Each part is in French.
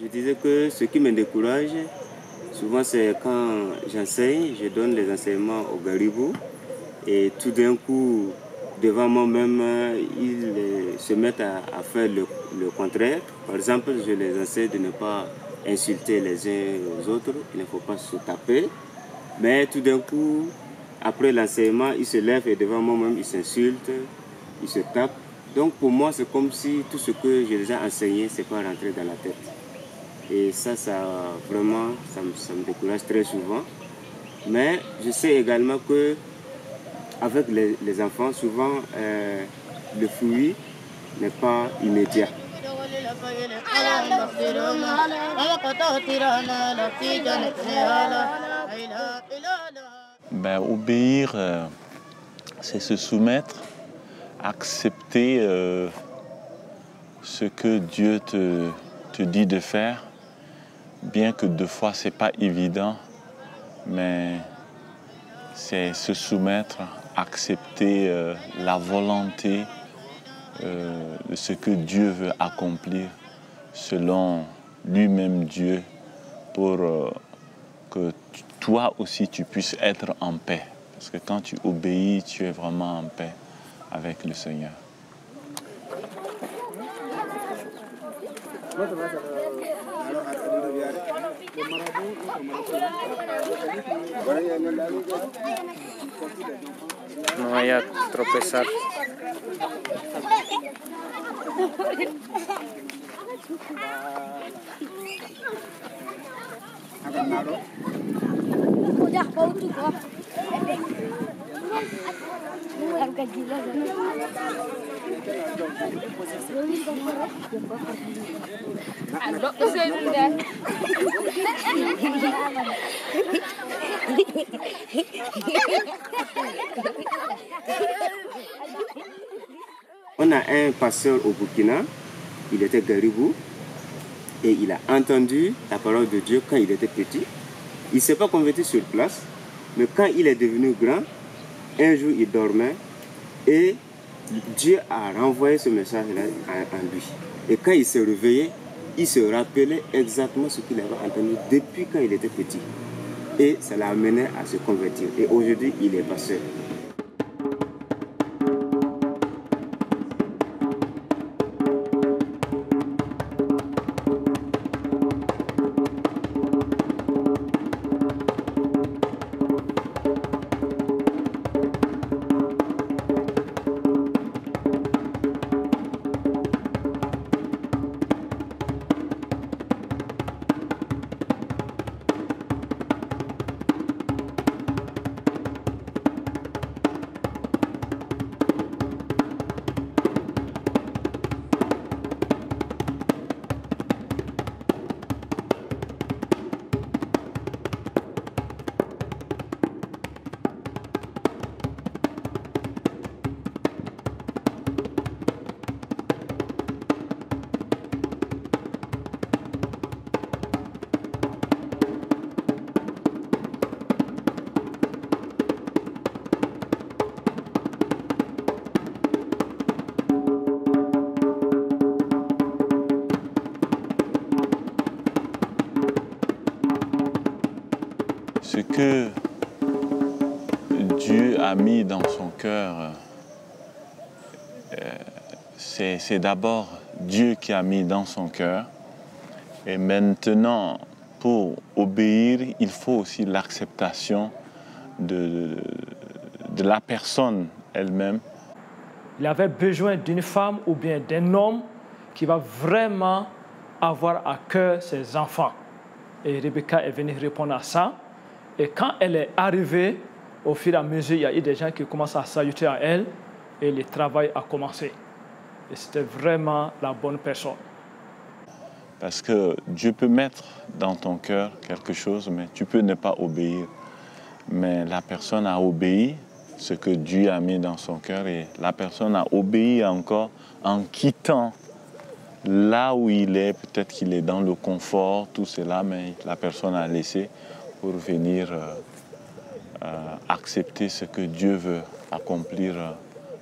Je disais que ce qui me décourage, souvent c'est quand j'enseigne, je donne les enseignements au Garrigou et tout d'un coup, devant moi-même, ils se mettent à faire le contraire. Par exemple, je les enseigne de ne pas insulter les uns aux autres, il ne faut pas se taper. Mais tout d'un coup, après l'enseignement, ils se lèvent et devant moi-même, ils s'insultent, ils se tapent. Donc pour moi, c'est comme si tout ce que je les ai enseigné, c'est pas rentré dans la tête. Et ça vraiment, ça me décourage très souvent. Mais je sais également que avec les enfants, souvent, le fruit n'est pas immédiat. Obéir, c'est se soumettre, accepter ce que Dieu te dit de faire, bien que deux fois c'est pas évident, mais c'est se soumettre, accepter la volonté de ce que Dieu veut accomplir selon lui-même Dieu pour que toi aussi tu puisses être en paix. Parce que quand tu obéis, tu es vraiment en paix avec le Seigneur. No vaya a tropezar. On a un pasteur au Burkina, il était Garrigou, et il a entendu la parole de Dieu quand il était petit. Il ne s'est pas converti sur place, mais quand il est devenu grand, un jour il dormait et Dieu a renvoyé ce message-là en lui. Et quand il s'est réveillé, il se rappelait exactement ce qu'il avait entendu depuis quand il était petit. Et ça l'a amené à se convertir. Et aujourd'hui, il est pasteur. Ce que Dieu a mis dans son cœur, c'est d'abord Dieu qui a mis dans son cœur. Et maintenant, pour obéir, il faut aussi l'acceptation de la personne elle-même. Il avait besoin d'une femme ou bien d'un homme qui va vraiment avoir à cœur ses enfants. Et Rebecca est venue répondre à ça. Et quand elle est arrivée, au fur et à mesure, il y a eu des gens qui commencent à s'ajouter à elle et le travail a commencé. Et c'était vraiment la bonne personne. Parce que Dieu peut mettre dans ton cœur quelque chose, mais tu peux ne pas obéir. Mais la personne a obéi ce que Dieu a mis dans son cœur et la personne a obéi encore en quittant là où il est. Peut-être qu'il est dans le confort, tout cela, mais la personne a laissé pour venir accepter ce que Dieu veut accomplir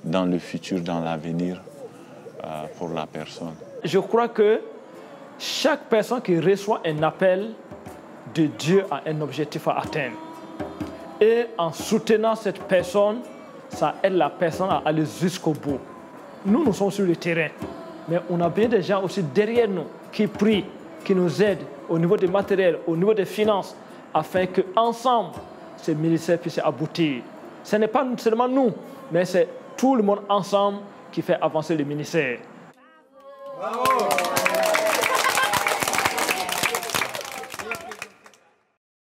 dans le futur, dans l'avenir pour la personne. Je crois que chaque personne qui reçoit un appel de Dieu a un objectif à atteindre. Et en soutenant cette personne, ça aide la personne à aller jusqu'au bout. Nous sommes sur le terrain, mais on a bien des gens aussi derrière nous qui prient, qui nous aident au niveau des matériels, au niveau des finances, afin qu'ensemble, ce ministère puisse aboutir. Ce n'est pas seulement nous, mais c'est tout le monde ensemble qui fait avancer le ministère. Bravo.